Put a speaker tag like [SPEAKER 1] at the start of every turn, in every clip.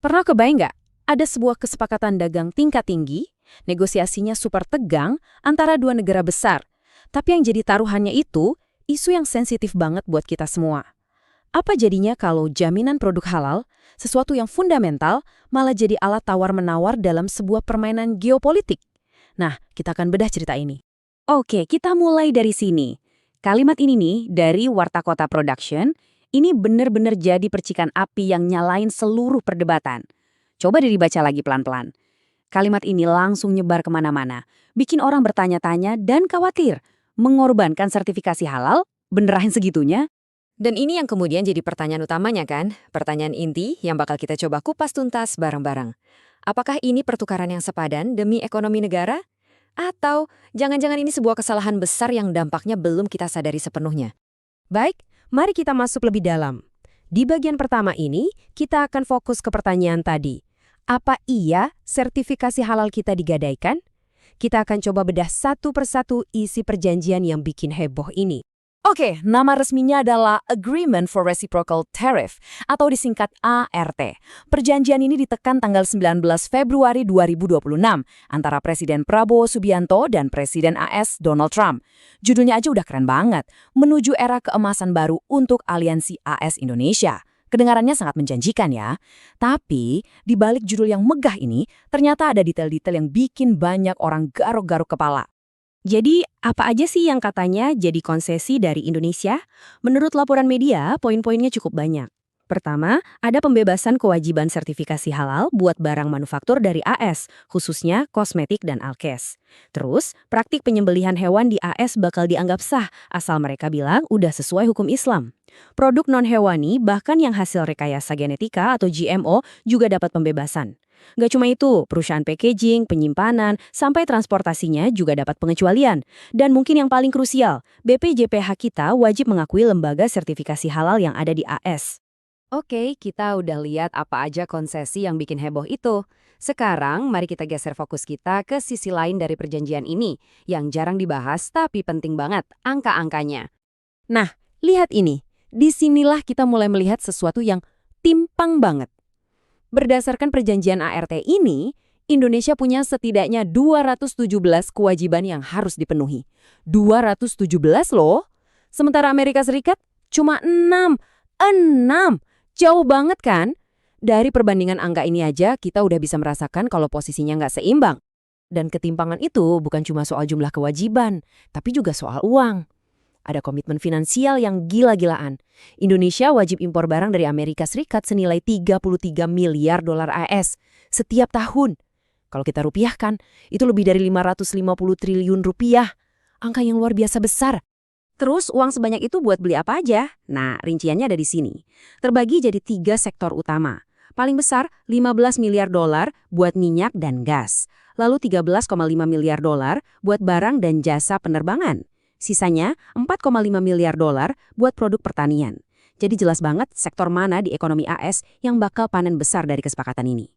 [SPEAKER 1] Pernah kebayang nggak? Ada sebuah kesepakatan dagang tingkat tinggi, negosiasinya super tegang antara dua negara besar. Tapi yang jadi taruhannya itu, isu yang sensitif banget buat kita semua. Apa jadinya kalau jaminan produk halal, sesuatu yang fundamental, malah jadi alat tawar-menawar dalam sebuah permainan geopolitik? Nah, kita akan bedah cerita ini. Oke, kita mulai dari sini. Kalimat ini nih, dari Warta Kota Production, ini benar-benar jadi percikan api yang nyalain seluruh perdebatan. Coba dibaca lagi pelan-pelan. Kalimat ini langsung nyebar kemana-mana, bikin orang bertanya-tanya dan khawatir. Mengorbankan sertifikasi halal? Beneran segitunya?
[SPEAKER 2] Dan ini yang kemudian jadi pertanyaan utamanya kan? Pertanyaan inti yang bakal kita coba kupas tuntas bareng-bareng. Apakah ini pertukaran yang sepadan demi ekonomi negara? Atau jangan-jangan ini sebuah kesalahan besar yang dampaknya belum kita sadari sepenuhnya?
[SPEAKER 1] Baik, mari kita masuk lebih dalam. Di bagian pertama ini, kita akan fokus ke pertanyaan tadi. Apa iya sertifikasi halal kita digadaikan? Kita akan coba bedah satu persatu isi perjanjian yang bikin heboh ini. Oke, nama resminya adalah Agreement for Reciprocal Tariff, atau disingkat ART. Perjanjian ini ditekan tanggal 19 Februari 2026 antara Presiden Prabowo Subianto dan Presiden AS Donald Trump. Judulnya aja udah keren banget, menuju era keemasan baru untuk Aliansi AS Indonesia. Kedengarannya sangat menjanjikan ya. Tapi, di balik judul yang megah ini, ternyata ada detail-detail yang bikin banyak orang garuk-garuk kepala. Jadi, apa aja sih yang katanya jadi konsesi dari Indonesia? Menurut laporan media, poin-poinnya cukup banyak. Pertama, ada pembebasan kewajiban sertifikasi halal buat barang manufaktur dari AS, khususnya kosmetik dan alkes. Terus, praktik penyembelihan hewan di AS bakal dianggap sah, asal mereka bilang udah sesuai hukum Islam. Produk non-hewani, bahkan yang hasil rekayasa genetika atau GMO, juga dapat pembebasan. Gak cuma itu, perusahaan packaging, penyimpanan, sampai transportasinya juga dapat pengecualian. Dan mungkin yang paling krusial, BPJPH kita wajib mengakui lembaga sertifikasi halal yang ada di AS.
[SPEAKER 2] Oke, kita udah lihat apa aja konsesi yang bikin heboh itu. Sekarang, mari kita geser fokus kita ke sisi lain dari perjanjian ini, yang jarang dibahas tapi penting banget, angka-angkanya.
[SPEAKER 1] Nah, lihat ini. Disinilah kita mulai melihat sesuatu yang timpang banget. Berdasarkan perjanjian ART ini, Indonesia punya setidaknya 217 kewajiban yang harus dipenuhi. 217 loh. Sementara Amerika Serikat cuma 6. 6! Jauh banget kan? Dari perbandingan angka ini aja, kita udah bisa merasakan kalau posisinya nggak seimbang. Dan ketimpangan itu bukan cuma soal jumlah kewajiban, tapi juga soal uang. Ada komitmen finansial yang gila-gilaan. Indonesia wajib impor barang dari Amerika Serikat senilai 33 miliar dolar AS setiap tahun. Kalau kita rupiahkan, itu lebih dari 550 triliun rupiah. Angka yang luar biasa besar. Terus uang sebanyak itu buat beli apa aja? Nah, rinciannya ada di sini. Terbagi jadi 3 sektor utama. Paling besar 15 miliar dolar buat minyak dan gas. Lalu 13,5 miliar dolar buat barang dan jasa penerbangan. Sisanya 4,5 miliar dolar buat produk pertanian. Jadi jelas banget sektor mana di ekonomi AS yang bakal panen besar dari kesepakatan ini.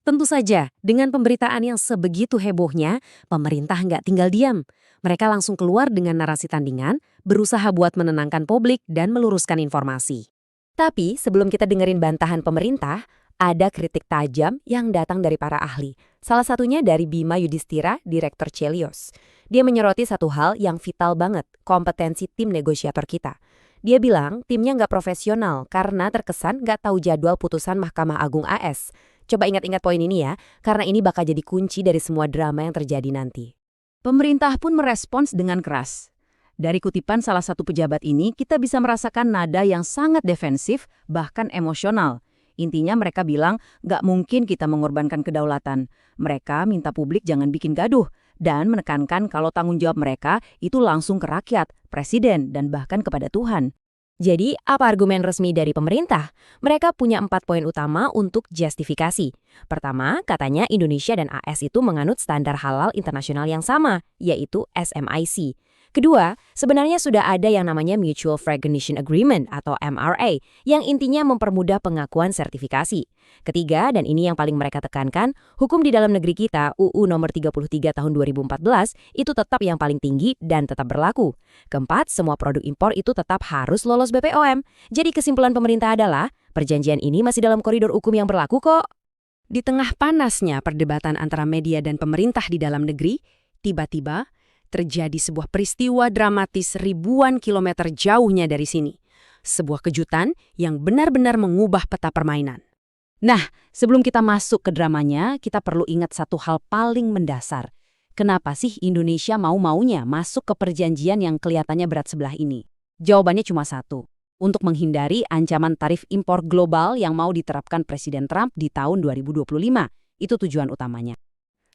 [SPEAKER 1] Tentu saja, dengan pemberitaan yang sebegitu hebohnya, pemerintah nggak tinggal diam. Mereka langsung keluar dengan narasi tandingan, berusaha buat menenangkan publik dan meluruskan informasi. Tapi sebelum kita dengerin bantahan pemerintah, ada kritik tajam yang datang dari para ahli. Salah satunya dari Bima Yudhistira, Direktur Celios. Dia menyoroti satu hal yang vital banget, kompetensi tim negosiator kita. Dia bilang timnya nggak profesional karena terkesan nggak tahu jadwal putusan Mahkamah Agung AS. Coba ingat-ingat poin ini ya, karena ini bakal jadi kunci dari semua drama yang terjadi nanti. Pemerintah pun merespons dengan keras. Dari kutipan salah satu pejabat ini, kita bisa merasakan nada yang sangat defensif, bahkan emosional. Intinya mereka bilang, nggak mungkin kita mengorbankan kedaulatan. Mereka minta publik jangan bikin gaduh, dan menekankan kalau tanggung jawab mereka itu langsung ke rakyat, presiden, dan bahkan kepada Tuhan. Jadi, apa argumen resmi dari pemerintah? Mereka punya 4 poin utama untuk justifikasi. Pertama, katanya Indonesia dan AS itu menganut standar halal internasional yang sama, yaitu SMIC. Kedua, sebenarnya sudah ada yang namanya Mutual Recognition Agreement atau MRA, yang intinya mempermudah pengakuan sertifikasi. Ketiga, dan ini yang paling mereka tekankan, hukum di dalam negeri kita, UU nomor 33 tahun 2014, itu tetap yang paling tinggi dan tetap berlaku. Keempat, semua produk impor itu tetap harus lolos BPOM. Jadi kesimpulan pemerintah adalah, perjanjian ini masih dalam koridor hukum yang berlaku kok. Di tengah panasnya perdebatan antara media dan pemerintah di dalam negeri, tiba-tiba terjadi sebuah peristiwa dramatis ribuan kilometer jauhnya dari sini. Sebuah kejutan yang benar-benar mengubah peta permainan. Nah, sebelum kita masuk ke dramanya, kita perlu ingat satu hal paling mendasar. Kenapa sih Indonesia mau-maunya masuk ke perjanjian yang kelihatannya berat sebelah ini? Jawabannya cuma satu. Untuk menghindari ancaman tarif impor global yang mau diterapkan Presiden Trump di tahun 2025. Itu tujuan utamanya.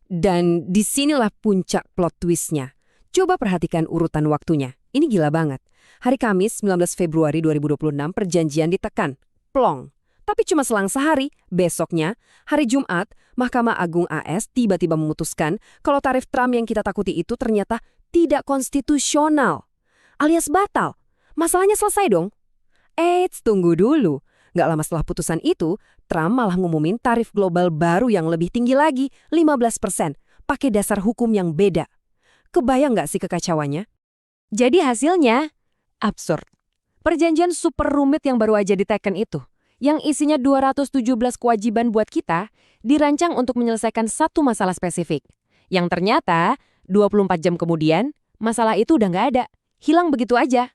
[SPEAKER 1] Dan disinilah puncak plot twist-nya. Coba perhatikan urutan waktunya. Ini gila banget. Hari Kamis 19 Februari 2026 perjanjian ditekan. Plong. Tapi cuma selang sehari, besoknya, hari Jumat, Mahkamah Agung AS tiba-tiba memutuskan kalau tarif Trump yang kita takuti itu ternyata tidak konstitusional. Alias batal. Masalahnya selesai dong. Eits, tunggu dulu. Nggak lama setelah putusan itu, Trump malah ngumumin tarif global baru yang lebih tinggi lagi, 15%, pakai dasar hukum yang beda. Kebayang nggak sih kekacauannya? Jadi hasilnya absurd. Perjanjian super rumit yang baru aja diteken itu, yang isinya 217 kewajiban buat kita, dirancang untuk menyelesaikan satu masalah spesifik. Yang ternyata, 24 jam kemudian, masalah itu udah nggak ada. Hilang begitu aja.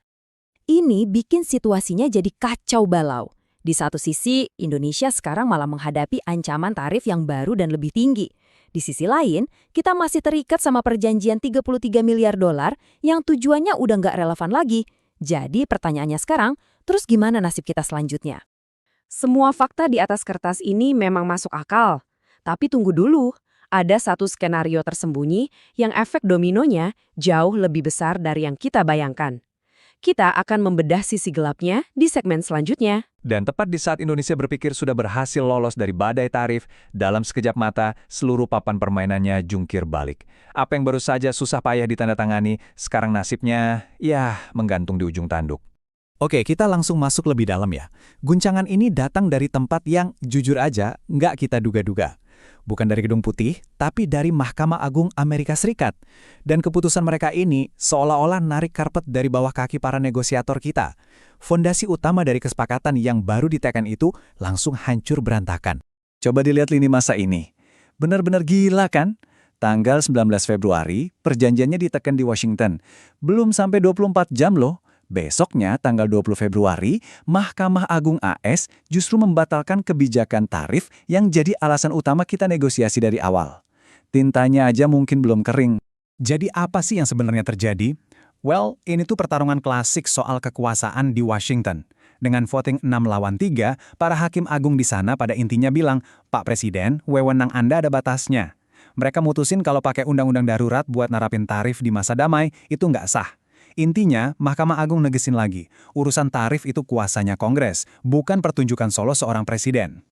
[SPEAKER 1] Ini bikin situasinya jadi kacau balau. Di satu sisi, Indonesia sekarang malah menghadapi ancaman tarif yang baru dan lebih tinggi. Di sisi lain, kita masih terikat sama perjanjian 33 miliar dolar yang tujuannya udah nggak relevan lagi. Jadi pertanyaannya sekarang, terus gimana nasib kita selanjutnya? Semua fakta di atas kertas ini memang masuk akal. Tapi tunggu dulu, ada satu skenario tersembunyi yang efek dominonya jauh lebih besar dari yang kita bayangkan. Kita akan membedah sisi gelapnya di segmen selanjutnya.
[SPEAKER 3] Dan tepat di saat Indonesia berpikir sudah berhasil lolos dari badai tarif, dalam sekejap mata, seluruh papan permainannya jungkir balik. Apa yang baru saja susah payah ditandatangani, sekarang nasibnya, ya, menggantung di ujung tanduk.
[SPEAKER 4] Oke, kita langsung masuk lebih dalam ya. Guncangan ini datang dari tempat yang, jujur aja, nggak kita duga-duga. Bukan dari Gedung Putih, tapi dari Mahkamah Agung Amerika Serikat. Dan keputusan mereka ini seolah-olah narik karpet dari bawah kaki para negosiator kita. Fondasi utama dari kesepakatan yang baru diteken itu langsung hancur berantakan. Coba dilihat lini masa ini. Benar-benar gila kan? Tanggal 19 Februari, perjanjiannya diteken di Washington. Belum sampai 24 jam loh. Besoknya, tanggal 20 Februari, Mahkamah Agung AS justru membatalkan kebijakan tarif yang jadi alasan utama kita negosiasi dari awal. Tintanya aja mungkin belum kering. Jadi apa sih yang sebenarnya terjadi? Well, ini tuh pertarungan klasik soal kekuasaan di Washington. Dengan voting 6 lawan 3, para hakim agung di sana pada intinya bilang, Pak Presiden, wewenang Anda ada batasnya. Mereka mutusin kalau pakai undang-undang darurat buat narapin tarif di masa damai, itu nggak sah. Intinya, Mahkamah Agung negesin lagi, urusan tarif itu kuasanya Kongres, bukan pertunjukan solo seorang presiden.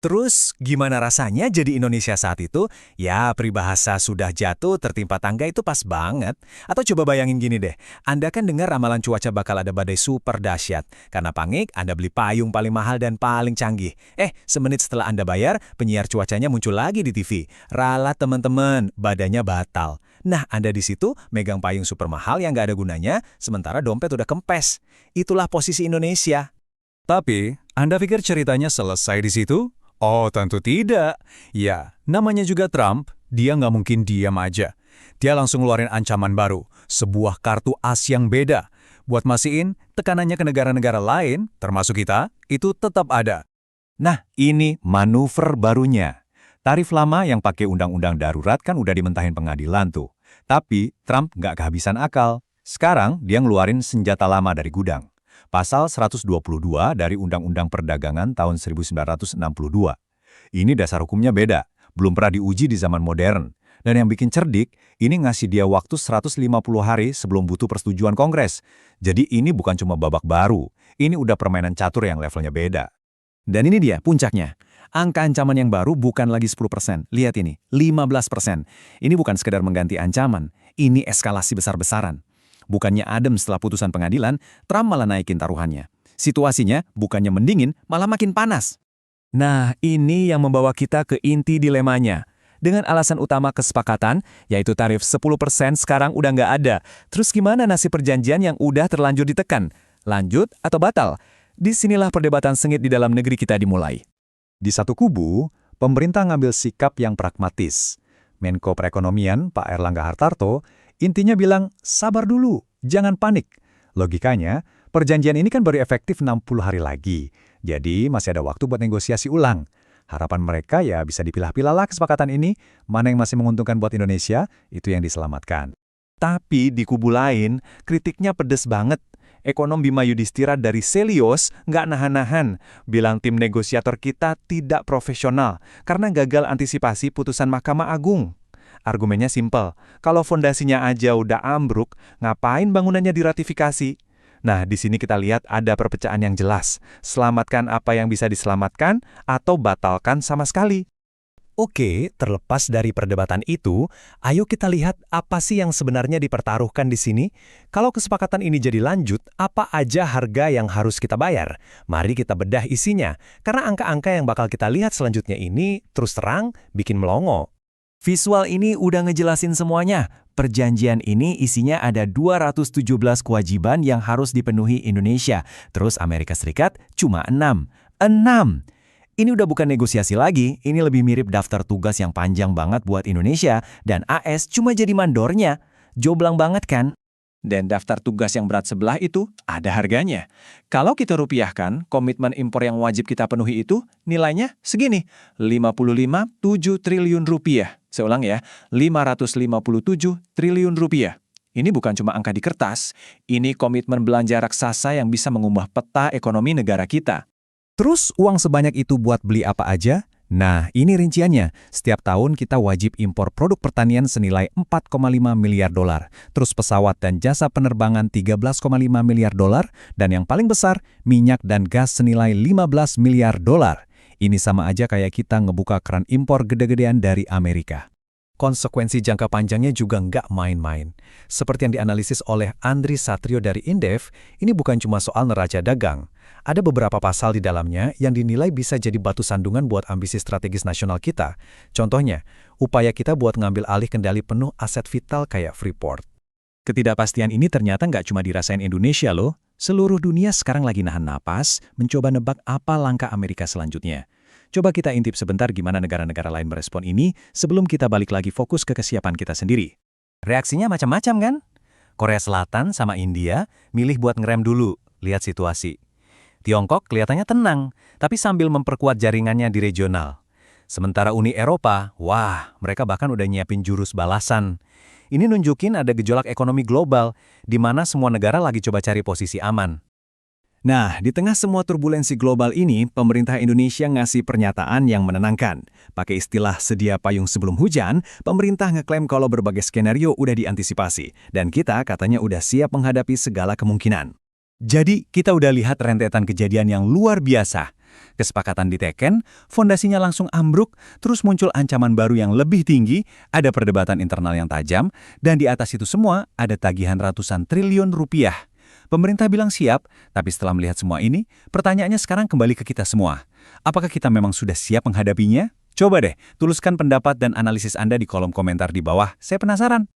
[SPEAKER 4] Terus, gimana rasanya jadi Indonesia saat itu? Ya, peribahasa sudah jatuh tertimpa tangga itu pas banget. Atau coba bayangin gini deh, Anda kan dengar ramalan cuaca bakal ada badai super dahsyat. Karena panik, Anda beli payung paling mahal dan paling canggih. Semenit setelah Anda bayar, penyiar cuacanya muncul lagi di TV. Ralat teman-teman, badannya batal. Nah, Anda di situ megang payung super mahal yang nggak ada gunanya, sementara dompet udah kempes. Itulah posisi Indonesia. Tapi, Anda pikir ceritanya selesai di situ? Oh, tentu tidak. Ya, namanya juga Trump, dia nggak mungkin diam aja. Dia langsung ngeluarin ancaman baru, sebuah kartu as yang beda. Buat mastiin, tekanannya ke negara-negara lain, termasuk kita, itu tetap ada. Nah, ini manuver barunya. Tarif lama yang pakai undang-undang darurat kan udah dimentahin pengadilan tuh. Tapi Trump nggak kehabisan akal. Sekarang dia ngeluarin senjata lama dari gudang. Pasal 122 dari Undang-Undang Perdagangan tahun 1962. Ini dasar hukumnya beda, belum pernah diuji di zaman modern. Dan yang bikin cerdik, ini ngasih dia waktu 150 hari sebelum butuh persetujuan Kongres. Jadi ini bukan cuma babak baru, ini udah permainan catur yang levelnya beda. Dan ini dia puncaknya. Angka ancaman yang baru bukan lagi 10%. Lihat ini, 15%. Ini bukan sekedar mengganti ancaman, ini eskalasi besar-besaran. Bukannya adem setelah putusan pengadilan, Trump malah naikin taruhannya. Situasinya bukannya mendingin, malah makin panas. Nah, ini yang membawa kita ke inti dilemanya. Dengan alasan utama kesepakatan, yaitu tarif 10% sekarang udah nggak ada. Terus gimana nasib perjanjian yang udah terlanjur ditekan? Lanjut atau batal? Disinilah perdebatan sengit di dalam negeri kita dimulai. Di satu kubu, pemerintah ngambil sikap yang pragmatis. Menko Perekonomian, Pak Erlangga Hartarto, intinya bilang, sabar dulu, jangan panik. Logikanya, perjanjian ini kan baru efektif 60 hari lagi, jadi masih ada waktu buat negosiasi ulang. Harapan mereka ya bisa dipilah-pilah lah kesepakatan ini, mana yang masih menguntungkan buat Indonesia, itu yang diselamatkan. Tapi di kubu lain, kritiknya pedes banget. Ekonom Bima Yudhistira dari Selios nggak nahan-nahan, bilang tim negosiator kita tidak profesional karena gagal antisipasi putusan Mahkamah Agung. Argumennya simpel, kalau fondasinya aja udah ambruk, ngapain bangunannya diratifikasi? Nah, di sini kita lihat ada perpecahan yang jelas. Selamatkan apa yang bisa diselamatkan atau batalkan sama sekali. Oke, terlepas dari perdebatan itu, ayo kita lihat apa sih yang sebenarnya dipertaruhkan di sini. Kalau kesepakatan ini jadi lanjut, apa aja harga yang harus kita bayar? Mari kita bedah isinya, karena angka-angka yang bakal kita lihat selanjutnya ini terus terang bikin melongo. Visual ini udah ngejelasin semuanya. Perjanjian ini isinya ada 217 kewajiban yang harus dipenuhi Indonesia, terus Amerika Serikat cuma 6. 6! Ini udah bukan negosiasi lagi, ini lebih mirip daftar tugas yang panjang banget buat Indonesia, dan AS cuma jadi mandornya. Jomblang banget kan? Dan daftar tugas yang berat sebelah itu ada harganya. Kalau kita rupiahkan, komitmen impor yang wajib kita penuhi itu nilainya segini, 55,7 triliun rupiah. Seulang ya, 557 triliun rupiah. Ini bukan cuma angka di kertas, ini komitmen belanja raksasa yang bisa mengubah peta ekonomi negara kita. Terus uang sebanyak itu buat beli apa aja? Nah, ini rinciannya. Setiap tahun kita wajib impor produk pertanian senilai 4,5 miliar dolar. Terus pesawat dan jasa penerbangan 13,5 miliar dolar. Dan yang paling besar, minyak dan gas senilai 15 miliar dolar. Ini sama aja kayak kita ngebuka keran impor gede-gedean dari Amerika. Konsekuensi jangka panjangnya juga nggak main-main. Seperti yang dianalisis oleh Andri Satrio dari Indef, ini bukan cuma soal neraca dagang. Ada beberapa pasal di dalamnya yang dinilai bisa jadi batu sandungan buat ambisi strategis nasional kita. Contohnya, upaya kita buat ngambil alih kendali penuh aset vital kayak Freeport. Ketidakpastian ini ternyata nggak cuma dirasain Indonesia loh. Seluruh dunia sekarang lagi nahan napas, mencoba nebak apa langkah Amerika selanjutnya. Coba kita intip sebentar gimana negara-negara lain merespon ini sebelum kita balik lagi fokus ke kesiapan kita sendiri. Reaksinya macam-macam kan? Korea Selatan sama India milih buat ngerem dulu, lihat situasi. Tiongkok kelihatannya tenang, tapi sambil memperkuat jaringannya di regional. Sementara Uni Eropa, wah, mereka bahkan udah nyiapin jurus balasan. Ini nunjukin ada gejolak ekonomi global, di mana semua negara lagi coba cari posisi aman. Nah, di tengah semua turbulensi global ini, pemerintah Indonesia ngasih pernyataan yang menenangkan. Pakai istilah sedia payung sebelum hujan, pemerintah ngeklaim kalau berbagai skenario udah diantisipasi, dan kita katanya udah siap menghadapi segala kemungkinan. Jadi, kita udah lihat rentetan kejadian yang luar biasa. Kesepakatan diteken, fondasinya langsung ambruk, terus muncul ancaman baru yang lebih tinggi, ada perdebatan internal yang tajam, dan di atas itu semua ada tagihan ratusan triliun rupiah. Pemerintah bilang siap, tapi setelah melihat semua ini, pertanyaannya sekarang kembali ke kita semua. Apakah kita memang sudah siap menghadapinya? Coba deh, tuliskan pendapat dan analisis Anda di kolom komentar di bawah. Saya penasaran.